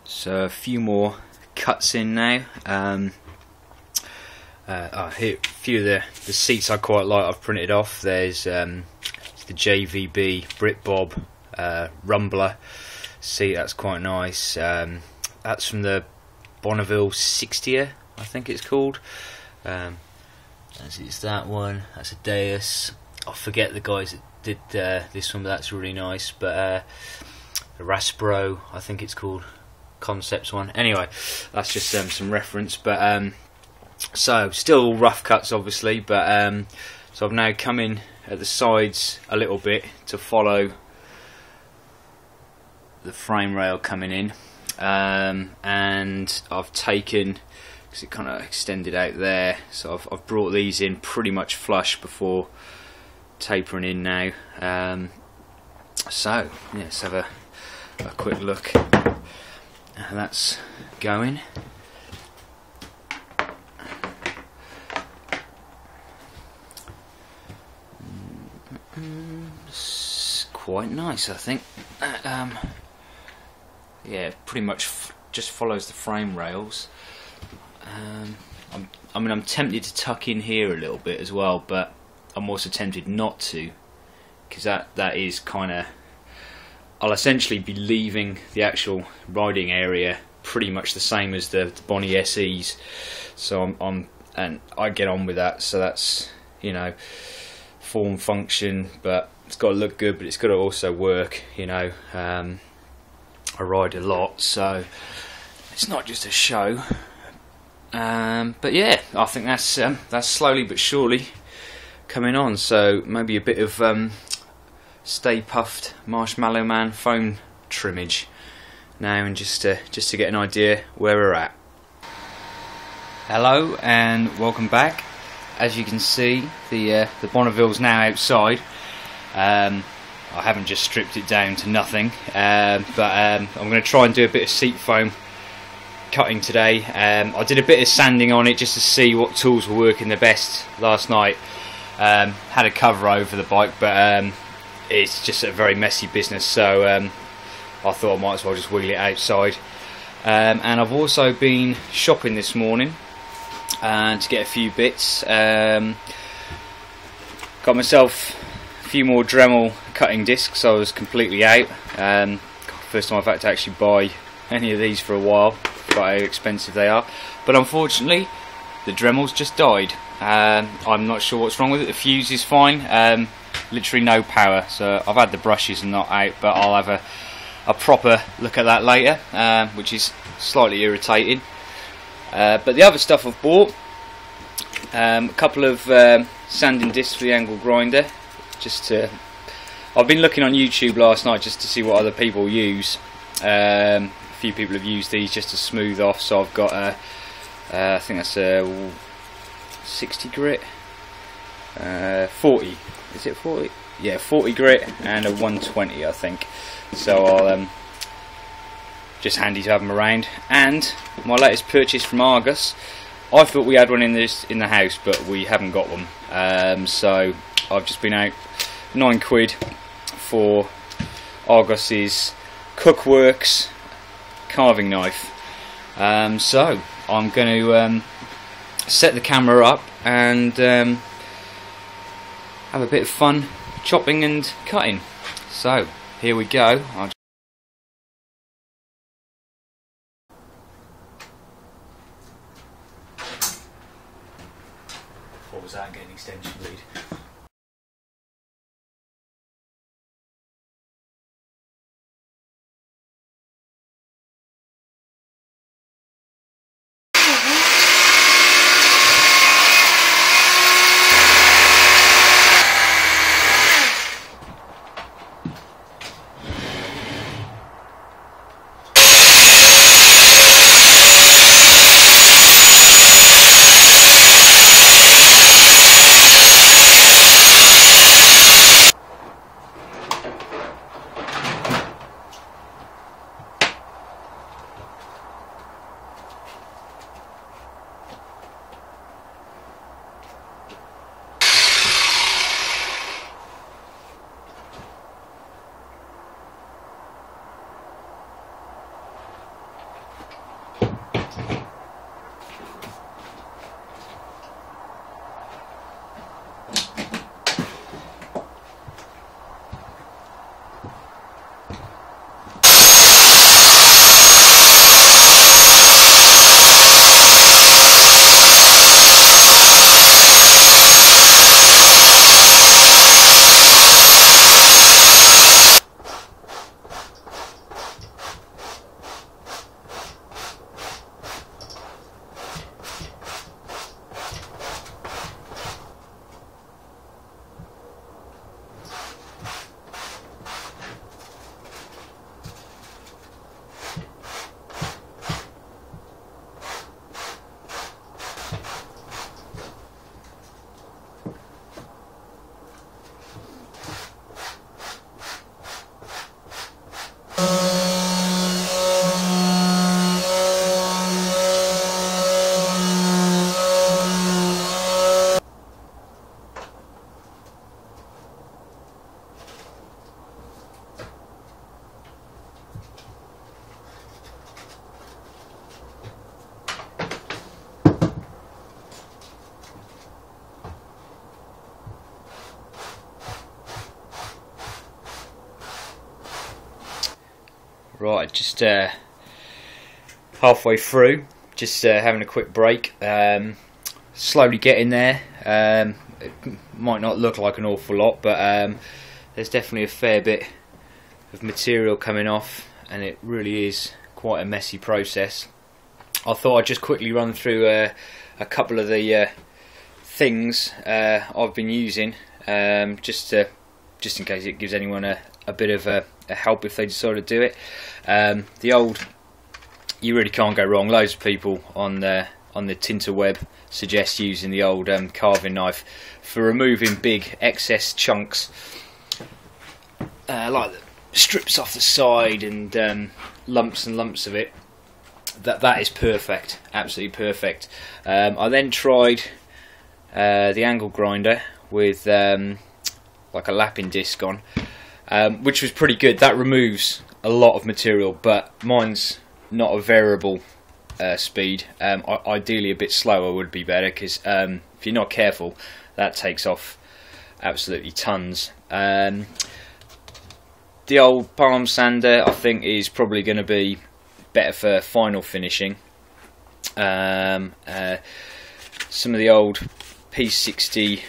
So a few more cuts in now. Here, a few of the seats I quite like I've printed off. There's the JVB Britbob Rumbler seat, that's quite nice. That's from the Bonneville 60er, I think it's called. It's that one. That's a Deus. I forget the guys that did this one, but that's really nice. But the Raspro, I think it's called, Concepts one. Anyway, that's just some reference. But so still rough cuts, obviously. But so I've now come in at the sides a little bit to follow the frame rail coming in, and I've taken, because it kind of extended out there, so I've brought these in pretty much flush before tapering in now. So yeah, let's have a quick look how that's going. It's quite nice, I think. Yeah, pretty much just follows the frame rails. I'm tempted to tuck in here a little bit as well, but I'm also tempted not to, because that is kind of, I'll essentially be leaving the actual riding area pretty much the same as the Bonnie SEs, so and I get on with that. So that's, you know, form, function, but it's got to look good, but it's got to also work, you know. I ride a lot, so it's not just a show. But yeah, I think that's slowly but surely coming on. So maybe a bit of Stay Puffed Marshmallow Man foam trimmage now, and just to get an idea where we're at. Hello and welcome back. As you can see, the Bonneville's now outside. I haven't just stripped it down to nothing, but I'm going to try and do a bit of seat foam cutting today. I did a bit of sanding on it just to see what tools were working the best last night. Had a cover over the bike, but it's just a very messy business, so I thought I might as well just wheel it outside. And I've also been shopping this morning to get a few bits. Got myself a few more Dremel cutting discs. I was completely out. First time I've had to actually buy any of these for a while. Quite how expensive they are. But unfortunately, the Dremels just died. I'm not sure what's wrong with it. The fuse is fine. Literally no power. So I've had the brushes and not out, but I'll have a proper look at that later, which is slightly irritating. But the other stuff I've bought, a couple of sanding discs for the angle grinder. I've been looking on YouTube last night just to see what other people use. A few people have used these just to smooth off, so I've got I think that's a 60 grit, 40, is it 40? Yeah, 40 grit and a 120, I think. So I'll just handy to have them around. And my latest purchase from Argos, I thought we had one in the house, but we haven't got one. So I've just been out £9 for Argos's Cookworks carving knife. So I'm going to set the camera up and have a bit of fun chopping and cutting. So here we go. What was that, getting extension lead? Right, just halfway through, just having a quick break, slowly getting there. It might not look like an awful lot, but there's definitely a fair bit of material coming off, and it really is quite a messy process. I thought I'd just quickly run through a couple of the things I've been using, just in case it gives anyone a bit of a help if they decide to do it. The old, you really can't go wrong. Loads of people on the tinterweb suggest using the old carving knife for removing big excess chunks, like the strips off the side and lumps and lumps of it. That is perfect, absolutely perfect. I then tried the angle grinder with like a lapping disc on, which was pretty good. That removes a lot of material, but mine's not a variable speed. Ideally a bit slower would be better, because if you're not careful, that takes off absolutely tons. The old palm sander I think is probably going to be better for final finishing. Some of the old P60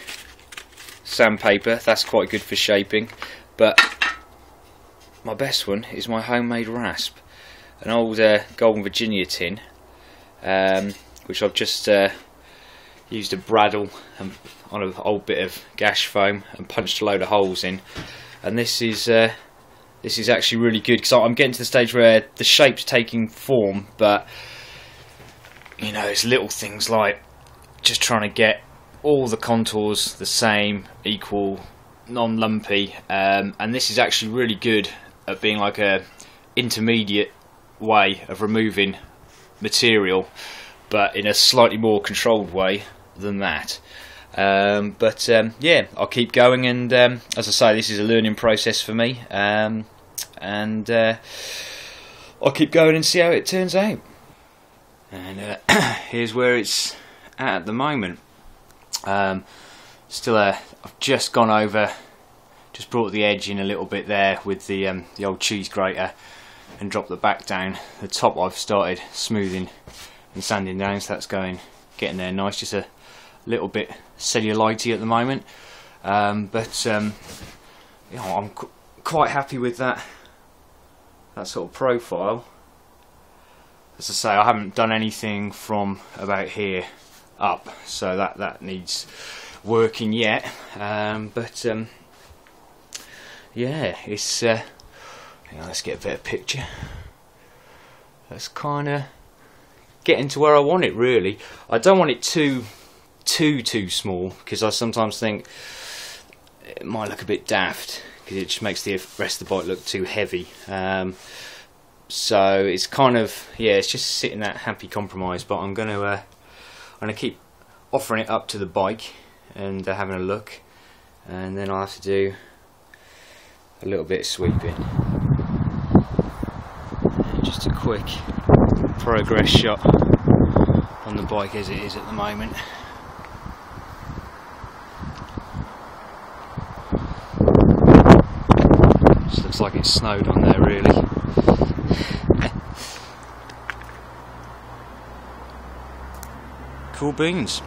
sandpaper, that's quite good for shaping, but my best one is my homemade rasp, an old Golden Virginia tin, which I've just used a bradawl on an old bit of gash foam and punched a load of holes in, and this is actually really good, because I'm getting to the stage where the shape's taking form, but you know, it's little things like just trying to get all the contours the same, equal, non-lumpy, and this is actually really good at being like a intermediate way of removing material, but in a slightly more controlled way than that. Yeah, I'll keep going, and as I say, this is a learning process for me, and I'll keep going and see how it turns out. And here's where it's at the moment. Still, I've just gone over, just brought the edge in a little bit there with the old cheese grater, and dropped the back down. The top I've started smoothing and sanding down, so that's getting there nice. Just a little bit cellulite at the moment, but you know, I'm quite happy with that sort of profile. As I say, I haven't done anything from about here up, so that needs working yet, but yeah, it's hang on, let's get a better picture. That's kind of getting to where I want it, really. I don't want it too small, because I sometimes think it might look a bit daft, because it just makes the rest of the bike look too heavy. So it's kind of, yeah, it's just sitting that happy compromise. But I'm gonna keep offering it up to the bike and having a look, and then I'll have to do a little bit of sweeping. And just a quick progress shot on the bike as it is at the moment. Just looks like it's snowed on there, really. Cool beans.